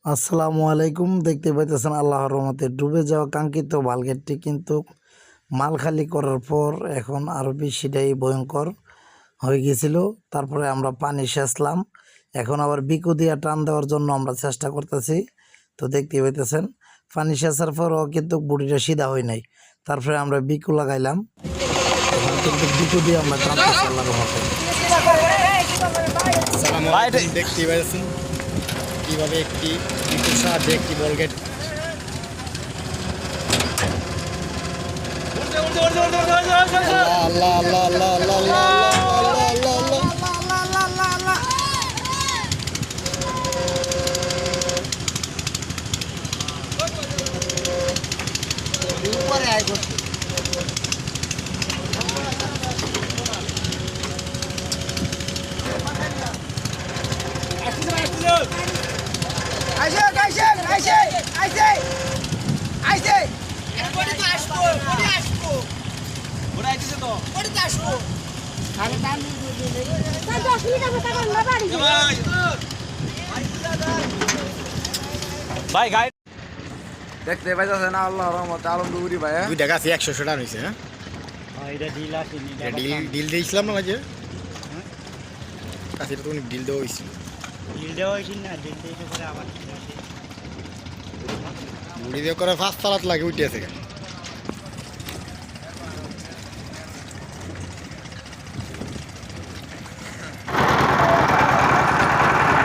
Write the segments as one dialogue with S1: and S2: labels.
S1: আসসালামু আলাইকুম। দেখতে পাইতেছেন আল্লাহর রহমতে ডুবে যাওয়া কাঙ্ক্ষিত বালগেটটি কিন্তু মাল খালি করার পর এখন আরও বেশিটাই ভয়ঙ্কর হয়ে গিয়েছিল। তারপরে আমরা পানি সেচলাম, এখন আবার বিকু দিয়া টান দেওয়ার জন্য আমরা চেষ্টা করতেছি। তো দেখতে পাইতেছেন পানি সেচার পরও কিন্তু বুড়িটা সিধা হয় নাই। তারপরে আমরা বিকু লাগাইলাম, এখন কিন্তু বিকু দিয়ে আমরা টানতেছি আল্লাহর রহমতে।
S2: দেখতে পাচ্ছেন কিভাবে একটি সাহায্যে একটি বলগেট আল্লাহ আল্লাহ আল্লাহ আল্লাহ আল্লাহ আল্লাহ আল্লাহ উপরে আয় করছে।
S3: ভাই গাই দেখতে পাইতেছেন আল্লাহর রহমতে আলমদুরি ভাই
S2: দুইটা গাছে 100 টাকা হয়েছে। হ্যাঁ
S4: এটা ডিল আছে
S2: ডিল দিয়েছিলাম না মাঝে কাছে তো ডিল দেওয়া হয়েছিল।
S4: ডিল দেওয়া হয়েছিল না, ডিল দিতে পরে আবার
S2: মুড়ি দিয়ে করে 5 তালাত লাগে উঠে আছে।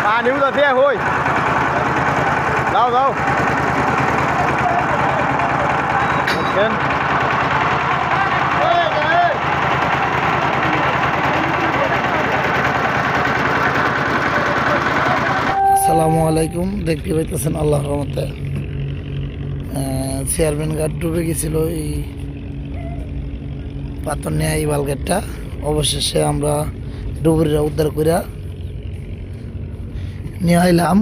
S3: পানি উঠাতে হই যাও যাও দেখেন
S1: আসসালামু আলাইকুম। দেখতে পাইতেছেন আল্লাহর রহমতে চেয়ারম্যান ঘাট ডুবে গেছিল এই পাথর নেয়া এই বালগেটটা। অবশেষে আমরা ডুবুরিরা উদ্ধার করে নিয়ে আইলাম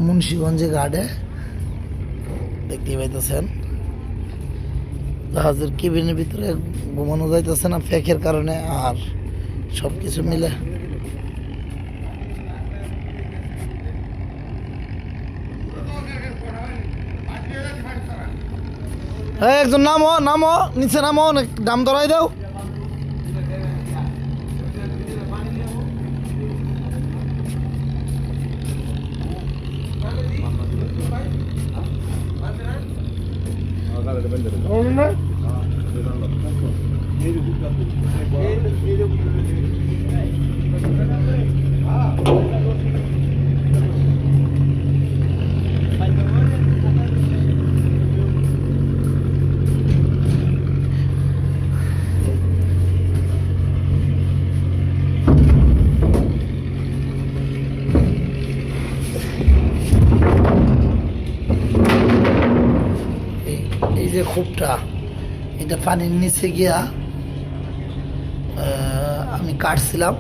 S1: মুন্সিগঞ্জে ঘাটে। দেখতে পাইতেছেন জাহাজের কেবিনের ভিতরে ঘুমানো যাইতেছে না ফ্যাকের কারণে, আর সব কিছু মিলে একজন নামো নামো নিচে নামো, দাম ধরাই দাও। এই যে খুবটা এটা পানির নিচে গিয়া আমি কাটছিলাম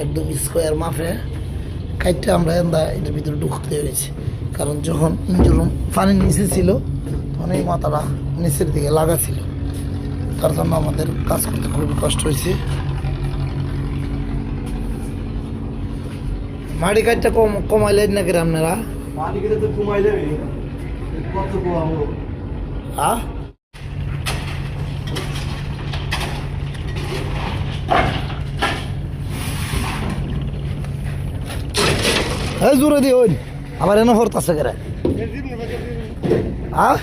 S1: একদম স্কোয়ার মাপে কাটটা আমরা এটার ভিতরে ঢুকতে হয়েছে, কারণ যখন ইঞ্জুরুম পানির নিচে ছিল তখন এই মাথাটা নিচের দিকে লাগা ছিল, তার জন্য আমাদের কাজ করতে খুবই কষ্ট হয়েছে। মাটি কাটটা কমাইলেন নাকি আপনারা? হ্যাঁ এই জোরে দিয়ে হইন আবার এনে ফোর্ট আছে কেরে। হ্যাঁ